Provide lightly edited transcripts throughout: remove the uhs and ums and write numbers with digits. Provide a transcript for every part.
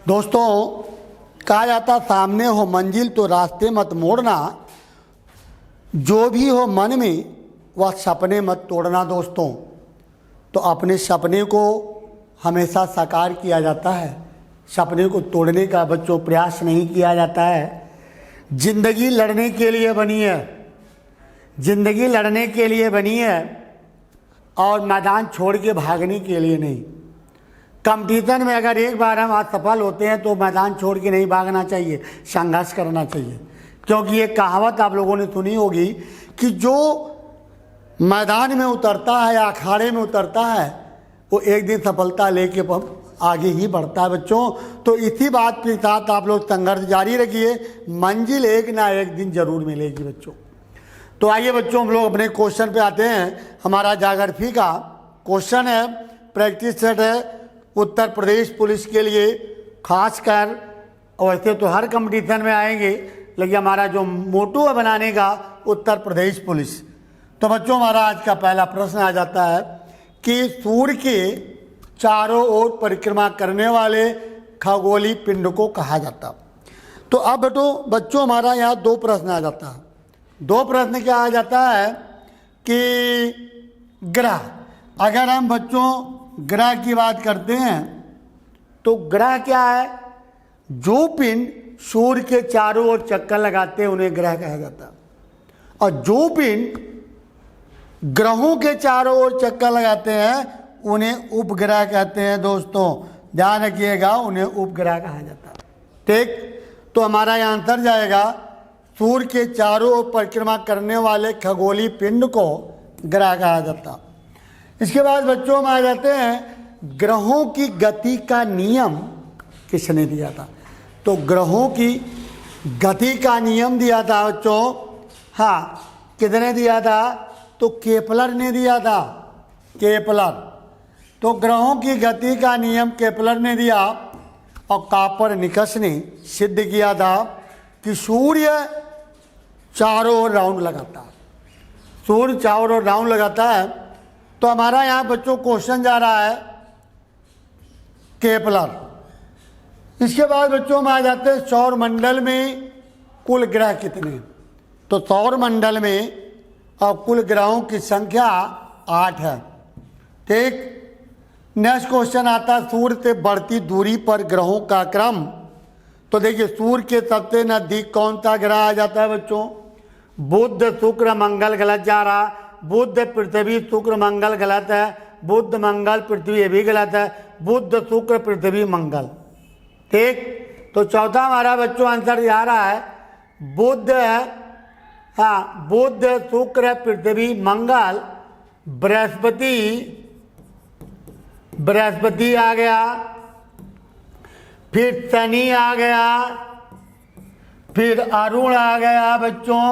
दोस्तों, कहा जाता सामने हो मंजिल तो रास्ते मत मोड़ना, जो भी हो मन में वह सपने मत तोड़ना। दोस्तों, तो अपने सपने को हमेशा साकार किया जाता है, सपने को तोड़ने का बच्चों प्रयास नहीं किया जाता है। जिंदगी लड़ने के लिए बनी है, जिंदगी लड़ने के लिए बनी है और मैदान छोड़ के भागने के लिए नहीं। कंपटीशन में अगर एक बार हम असफल होते हैं तो मैदान छोड़ के नहीं भागना चाहिए, संघर्ष करना चाहिए। क्योंकि ये कहावत आप लोगों ने सुनी होगी कि जो मैदान में उतरता है या अखाड़े में उतरता है वो एक दिन सफलता लेके आगे ही बढ़ता है। बच्चों, तो इसी बात के साथ आप लोग संघर्ष जारी रखिए, मंजिल एक ना एक दिन जरूर मिलेगी बच्चों। तो आइए बच्चों, हम लोग अपने क्वेश्चन पे आते हैं। हमारा जाग्रफी का क्वेश्चन है, प्रैक्टिस सेट है उत्तर प्रदेश पुलिस के लिए खासकर। वैसे तो हर कंपटीशन में आएंगे, लेकिन हमारा जो मोटो है बनाने का उत्तर प्रदेश पुलिस। तो बच्चों, हमारा आज का पहला प्रश्न आ जाता है कि सूर्य के चारों ओर परिक्रमा करने वाले खगोलीय पिंड को कहा जाता। तो अब बच्चों हमारा यहाँ दो प्रश्न आ जाता है। दो प्रश्न क्या आ जाता है कि ग्रह, अगर हम बच्चों ग्रह की बात करते हैं तो ग्रह क्या है? जो पिंड सूर्य के चारों ओर चक्कर लगाते हैं उन्हें ग्रह कहा जाता है, और जो पिंड ग्रहों के चारों ओर चक्कर लगाते हैं उन्हें उपग्रह कहते हैं। दोस्तों ध्यान रखिएगा, उन्हें उपग्रह कहा जाता है। ठीक, तो हमारा आंसर जाएगा सूर्य के चारों ओर परिक्रमा करने वाले खगोलीय पिंड को ग्रह कहा जाता। इसके बाद बच्चों हम आ जाते हैं ग्रहों की गति का नियम किसने दिया था? तो ग्रहों की गति का नियम दिया था बच्चों, हाँ, किसने दिया था? तो केपलर ने दिया था, केपलर। तो ग्रहों की गति का नियम केपलर ने दिया और कोपरनिकस ने सिद्ध किया था कि सूर्य चारों ओर राउंड लगाता है, सूर्य चारों ओर राउंड लगाता है। तो हमारा यहाँ बच्चों क्वेश्चन जा रहा है केपलर। इसके बाद बच्चों हम आ जाते हैं सौर मंडल में कुल ग्रह कितने? तो सौर मंडल में और कुल ग्रहों की संख्या 8 है। ठीक, नेक्स्ट क्वेश्चन आता है सूर्य से बढ़ती दूरी पर ग्रहों का क्रम। तो देखिए सूर्य के सबसे नजदीक कौन सा ग्रह आ जाता है बच्चों? बुध, शुक्र, मंगल गलत जा रहा, बुध, पृथ्वी, शुक्र, मंगल गलत है, बुध, मंगल, पृथ्वी ये भी गलत है, बुध, शुक्र, पृथ्वी, मंगल। ठीक, तो चौथा हमारा बच्चों आंसर जा रहा है बुध है, हाँ, बुध, शुक्र, पृथ्वी, मंगल, बृहस्पति आ गया, फिर शनि आ गया, फिर अरुण आ गया बच्चों,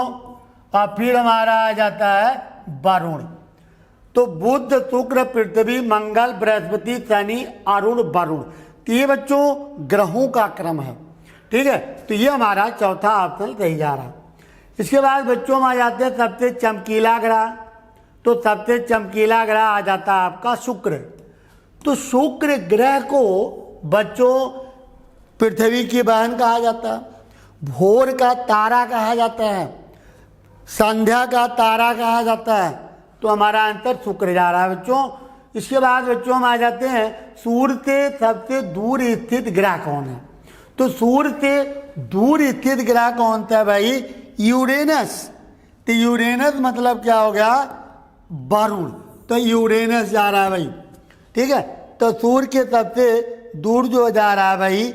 और फिर हमारा आ जाता है वरुण। तो बुध, शुक्र, पृथ्वी, मंगल, बृहस्पति, शनि, अरुण, वरुण, तो ये बच्चों ग्रहों का क्रम है। ठीक है, तो ये हमारा चौथा ऑप्शन सही जा रहा। इसके बाद बच्चों हम आ जाते हैं सबसे चमकीला ग्रह। तो सबसे चमकीला ग्रह आ जाता है आपका शुक्र। तो शुक्र ग्रह को बच्चों पृथ्वी की बहन कहा जाता है, भोर का तारा कहा जाता है, संध्या का तारा कहा जाता है। तो हमारा आंसर शुक्र जा रहा है बच्चों। इसके बाद बच्चों हम आ जाते हैं सूर्य से सबसे दूर स्थित ग्रह कौन है? तो सूर्य से दूर स्थित ग्रह कौन सा है भाई? यूरेनस। तो यूरेनस मतलब क्या हो गया? वरुण। तो यूरेनस जा रहा है भाई। ठीक है, तो सूर्य के सबसे दूर जो जा रहा है भाई,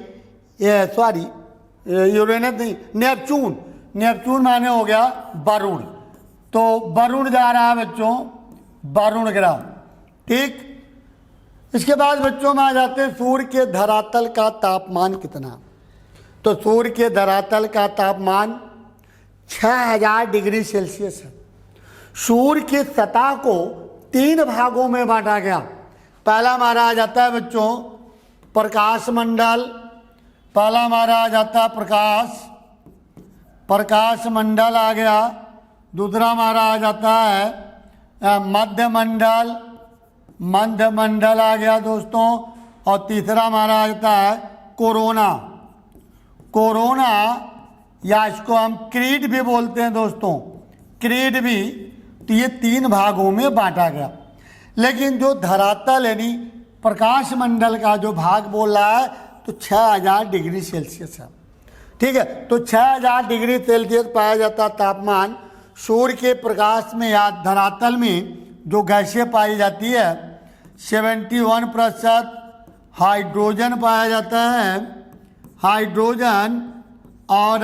ये सॉरी यूरेनस नहीं, नेपच्यून। नेपच्यून माने हो गया वरुण। तो वरुण जा रहा है बच्चों, वरुण ग्रह। ठीक, इसके बाद बच्चों में आ जाते हैं सूर्य के धरातल का तापमान कितना? तो सूर्य के धरातल का तापमान 6000 डिग्री सेल्सियस है। सूर्य की सतह को 3 भागों में बांटा गया। पहला हमारा आ जाता है बच्चों प्रकाश मंडल, पहला हमारा आ जाता है प्रकाश मंडल आ गया। दूसरा हमारा आ जाता है मध्य मंडल आ गया दोस्तों, और तीसरा हमारा आ जाता है कोरोना, कोरोना या इसको हम क्रीड भी बोलते हैं दोस्तों, क्रीड भी। तो ये 3 भागों में बांटा गया। लेकिन जो धरातल यानी प्रकाश मंडल का जो भाग बोल रहा है तो 6000 डिग्री सेल्सियस है। ठीक है, तो 6000 डिग्री सेल्सियस पाया जाता तापमान सूर्य के प्रकाश में या धरातल में जो गैसें पाई जाती है 71% हाइड्रोजन पाया जाता है, हाइड्रोजन, और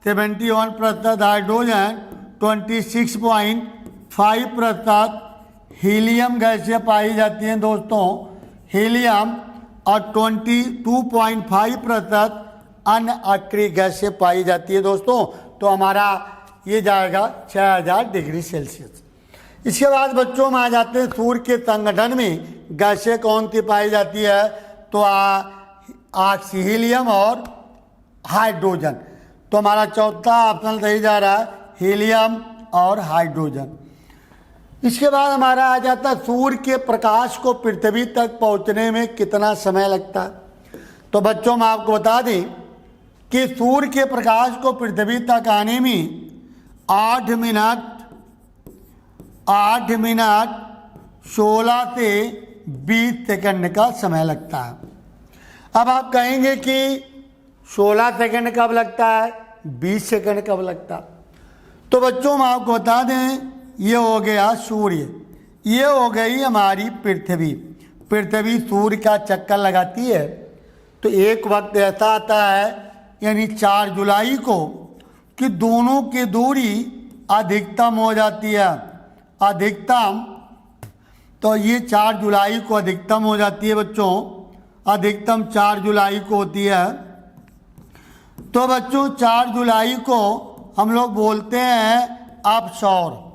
71% हाइड्रोजन, 26.5% हीलियम गैसें पाई जाती हैं दोस्तों, हीलियम, और 22.5% अन्य अक्रिय गैसें पाई जाती है दोस्तों। तो हमारा ये जाएगा 6000 डिग्री सेल्सियस। इसके बाद बच्चों में आ जाते हैं सूर्य के संगठन में गैसें कौन सी पाई जाती है, तो हीलियम और हाइड्रोजन। तो हमारा चौथा ऑप्शन सही जा रहा है, हीलियम और हाइड्रोजन। इसके बाद हमारा आ जाता है सूर्य के प्रकाश को पृथ्वी तक पहुंचने में कितना समय लगता है। तो बच्चों मैं आपको बता दें कि सूर्य के प्रकाश को पृथ्वी तक आने में 8 मिनट 16 से 20 सेकंड का समय लगता है। अब आप कहेंगे कि 16 सेकंड कब लगता है, 20 सेकंड कब लगता है। तो बच्चों हम आपको बता दें, ये हो गया सूर्य, ये हो गई हमारी पृथ्वी। पृथ्वी सूर्य का चक्कर लगाती है। तो एक वक्त ऐसा आता है यानी 4 जुलाई को कि दोनों की दूरी अधिकतम हो जाती है, अधिकतम। तो ये 4 जुलाई को अधिकतम हो जाती है बच्चों, अधिकतम 4 जुलाई को होती है। तो बच्चों 4 जुलाई को हम लोग बोलते हैं अपसौर,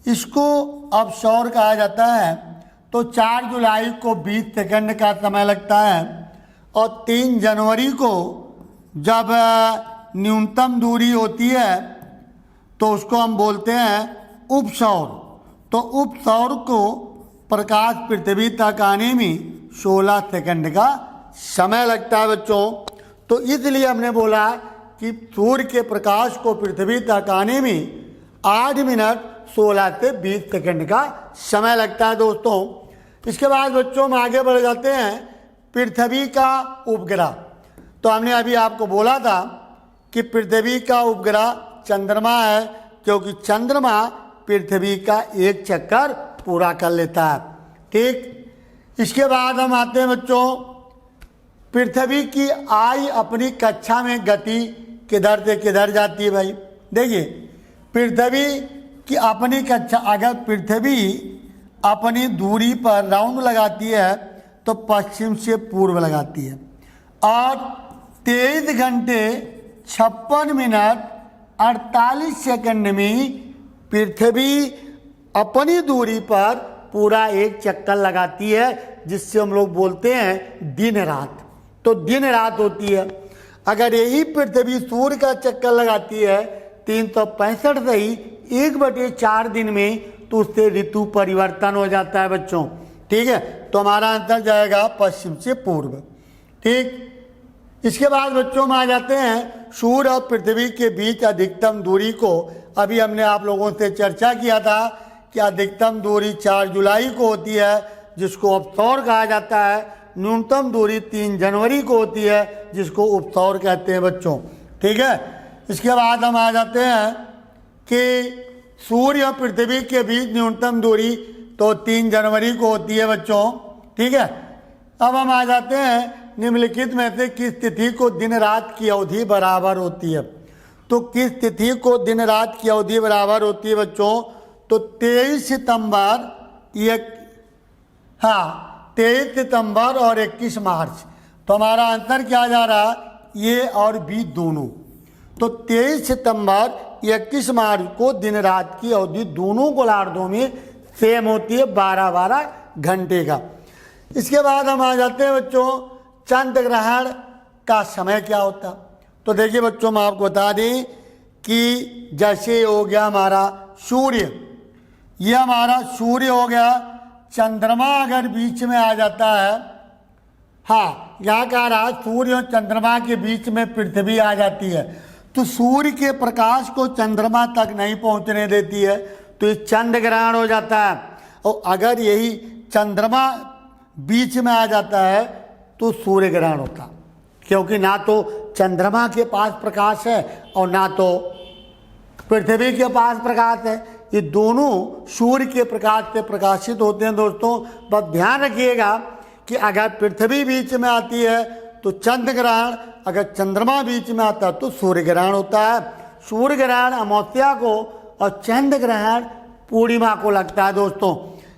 इसको अपसौर कहा जाता है। तो 4 जुलाई को 20 सेकंड का समय लगता है, और 3 जनवरी को जब न्यूनतम दूरी होती है तो उसको हम बोलते हैं उपसौर। तो उपसौर को प्रकाश पृथ्वी तक आने में 16 सेकंड का समय लगता है बच्चों। तो इसलिए हमने बोला कि सूर्य के प्रकाश को पृथ्वी तक आने में 8 मिनट 16 से 20 सेकंड का समय लगता है दोस्तों। इसके बाद बच्चों हम आगे बढ़ जाते हैं पृथ्वी का उपग्रह। तो हमने अभी आपको बोला था कि पृथ्वी का उपग्रह चंद्रमा है, क्योंकि चंद्रमा पृथ्वी का एक चक्कर पूरा कर लेता है। ठीक, इसके बाद हम आते हैं बच्चों पृथ्वी की आई अपनी कक्षा में गति किधर से किधर जाती है। भाई देखिए, पृथ्वी की अपनी कक्षा, अगर पृथ्वी अपनी दूरी पर राउंड लगाती है तो पश्चिम से पूर्व लगाती है, और 23 घंटे 56 मिनट 48 सेकंड में पृथ्वी अपनी दूरी पर पूरा एक चक्कर लगाती है, जिससे हम लोग बोलते हैं दिन रात। तो दिन रात होती है। अगर यही पृथ्वी सूर्य का चक्कर लगाती है 365 से ही 1/4 दिन में, तो उससे ऋतु परिवर्तन हो जाता है बच्चों। ठीक है, तो हमारा आंसर जाएगा पश्चिम से पूर्व। ठीक, इसके बाद बच्चों में आ जाते हैं सूर्य और पृथ्वी के बीच अधिकतम दूरी को। अभी हमने आप लोगों से चर्चा किया था कि अधिकतम दूरी 4 जुलाई को होती है, जिसको अपसौर कहा जाता है। न्यूनतम दूरी 3 जनवरी को होती है, जिसको उपसौर कहते हैं बच्चों। ठीक है, इसके बाद हम आ जाते हैं कि सूर्य और पृथ्वी के बीच न्यूनतम दूरी तो 3 जनवरी को होती है बच्चों। ठीक है, अब हम आ जाते हैं निम्नलिखित में से किस तिथि को दिन रात की अवधि बराबर होती है। तो किस तिथि को दिन रात की अवधि बराबर होती है बच्चों, तो 23 सितंबर 23 सितंबर और 21 मार्च। तो हमारा आंसर क्या जा रहा है, ये और बी दोनों। तो 23 सितंबर 21 मार्च को दिन रात की अवधि दोनों गोलार्धों में सेम होती है, 12-12 घंटे का। इसके बाद हम आ जाते हैं बच्चों चंद्र ग्रहण का समय क्या होता। तो देखिए बच्चों मैं आपको बता दें कि जैसे हो गया हमारा सूर्य, ये हमारा सूर्य हो गया, चंद्रमा अगर बीच में आ जाता है, हाँ क्या कह रहा है, सूर्य और चंद्रमा के बीच में पृथ्वी आ जाती है, तो सूर्य के प्रकाश को चंद्रमा तक नहीं पहुंचने देती है, तो ये चंद्र ग्रहण हो जाता है। और अगर यही चंद्रमा बीच में आ जाता है तो सूर्य ग्रहण होता, क्योंकि ना तो चंद्रमा के पास प्रकाश है और ना तो पृथ्वी के पास प्रकाश है, ये दोनों सूर्य के प्रकाश से प्रकाशित होते हैं। दोस्तों बस ध्यान रखिएगा कि अगर पृथ्वी बीच में आती है तो चंद्र ग्रहण, अगर चंद्रमा बीच में आता है तो सूर्य ग्रहण होता है। सूर्य ग्रहण अमावस्या को और चंद्र ग्रहण पूर्णिमा को लगता है दोस्तों।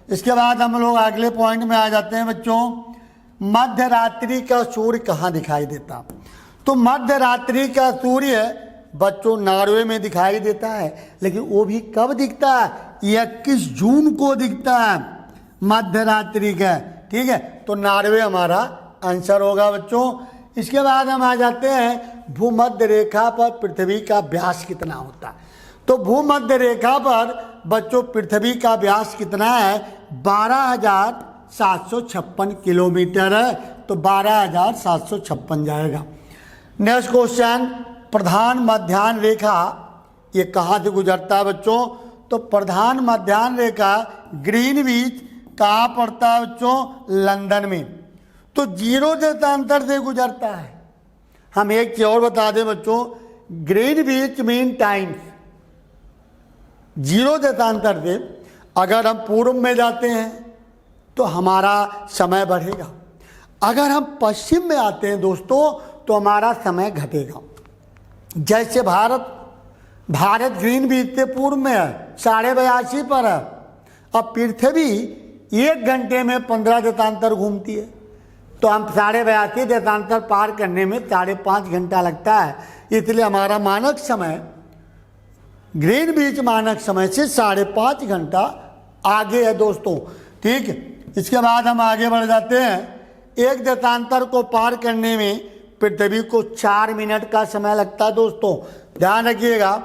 इसके बाद हम लोग अगले पॉइंट में आ जाते हैं बच्चों, मध्य रात्रि का सूर्य कहाँ दिखाई देता। तो मध्य रात्रि का सूर्य बच्चों नॉर्वे में दिखाई देता है, लेकिन वो भी कब दिखता है, 21 जून को दिखता है मध्य रात्रि का, ठीक है। तो नॉर्वे हमारा आंसर होगा बच्चों। इसके बाद हम आ जाते हैं भूमध्य रेखा पर पृथ्वी का व्यास कितना होता है। तो भूमध्य रेखा पर बच्चों पृथ्वी का व्यास कितना है, 12,756 किलोमीटर है, तो 12,756 जाएगा। नेक्स्ट क्वेश्चन, प्रधान मध्याह्न रेखा ये कहाँ से गुजरता है बच्चों। तो प्रधान मध्याह्न रेखा ग्रीनविच कहाँ पड़ता है बच्चों, लंदन में, तो 0 देशांतर से गुजरता है। हम एक चीज और बता दें बच्चों, ग्रीनविच मीन टाइम्स, 0 देशांतर से अगर हम पूर्व में जाते हैं तो हमारा समय बढ़ेगा, अगर हम पश्चिम में आते हैं दोस्तों तो हमारा समय घटेगा। जैसे भारत ग्रीनविच से पूर्व में है, 82.5 पर है, अब पृथ्वी 1 घंटे में 15 देशांतर घूमती है, तो हम 82.5 देशांतर पार करने में 5.5 घंटा लगता है। इसलिए हमारा मानक समय ग्रीनविच मानक समय से 5.5 घंटा आगे है दोस्तों, ठीक है। इसके बाद हम आगे बढ़ जाते हैं, 1 देशांतर को पार करने में पृथ्वी को 4 मिनट का समय लगता है दोस्तों, ध्यान रखिएगा।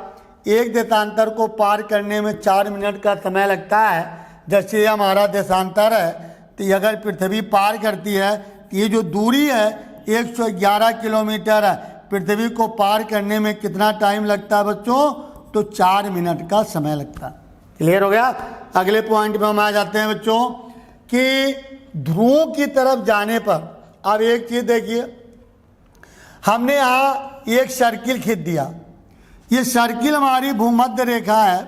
1 देशांतर को पार करने में 4 मिनट का समय लगता है। जैसे हमारा देशांतर है, तो ये अगर पृथ्वी पार करती है, ये जो दूरी है 111 किलोमीटर है, पृथ्वी को पार करने में कितना टाइम लगता है बच्चों, तो 4 मिनट का समय लगता है। क्लियर हो गया। अगले पॉइंट में हम आ जाते हैं बच्चों कि ध्रुवों की तरफ जाने पर, अब एक चीज देखिए, हमने यहाँ एक सर्किल खींच दिया, ये सर्किल हमारी भूमध्य रेखा है,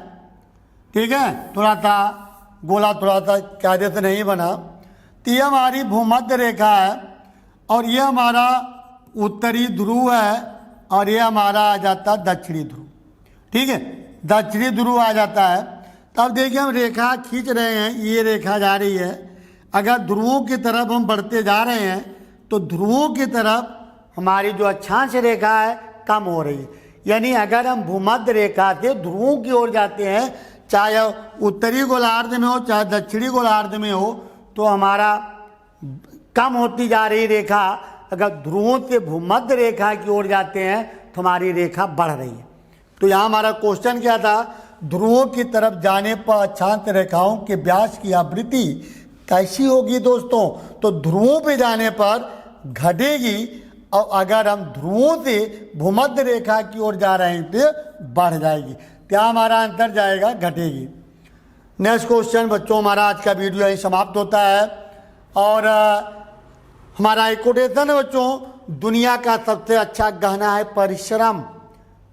ठीक है, थोड़ा सा गोला थोड़ा सा कायदे से नहीं बना, तो ये हमारी भूमध्य रेखा है और ये हमारा उत्तरी ध्रुव है और ये हमारा आ जाता है दक्षिणी ध्रुव, ठीक है, दक्षिणी ध्रुव आ जाता है। तब देखिए हम रेखा खींच रहे हैं, ये रेखा जा रही है, अगर ध्रुवों की तरफ हम बढ़ते जा रहे हैं तो ध्रुवों की तरफ हमारी जो अक्षांश रेखा है कम हो रही है, यानी अगर हम भूमध्य रेखा से ध्रुवों की ओर जाते हैं, चाहे उत्तरी गोलार्ध में हो चाहे दक्षिणी गोलार्ध में हो, तो हमारा कम होती जा रही रेखा, अगर ध्रुवों से भूमध्य रेखा की ओर जाते हैं तो हमारी रेखा बढ़ रही है। तो यहाँ हमारा क्वेश्चन क्या था, ध्रुवों की तरफ जाने पर अक्षांश रेखाओं के व्यास की आवृत्ति कैसी होगी दोस्तों। तो ध्रुवों पे जाने पर घटेगी और अगर हम ध्रुवों से भूमध्य रेखा की ओर जा रहे हैं तो बढ़ जाएगी। क्या हमारा आंसर जाएगा, घटेगी। नेक्स्ट क्वेश्चन बच्चों, हमारा आज का वीडियो यही समाप्त होता है और हमारा एक कोटेशन है बच्चों, दुनिया का सबसे अच्छा गहना है परिश्रम,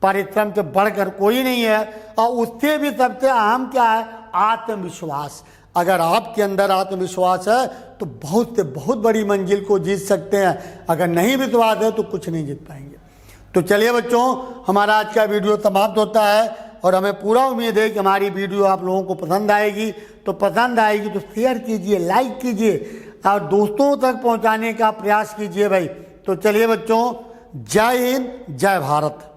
परिश्रम से बढ़कर कोई नहीं है, और उससे भी सबसे अहम क्या है, आत्मविश्वास। अगर आपके अंदर आत्मविश्वास है तो बहुत से बहुत बड़ी मंजिल को जीत सकते हैं, अगर नहीं विश्वास है तो कुछ नहीं जीत पाएंगे। तो चलिए बच्चों, हमारा आज का वीडियो समाप्त होता है और हमें पूरा उम्मीद है कि हमारी वीडियो आप लोगों को पसंद आएगी। तो पसंद आएगी तो शेयर कीजिए, लाइक कीजिए और दोस्तों तक पहुंचाने का प्रयास कीजिए भाई। तो चलिए बच्चों, जय हिंद, जय भारत।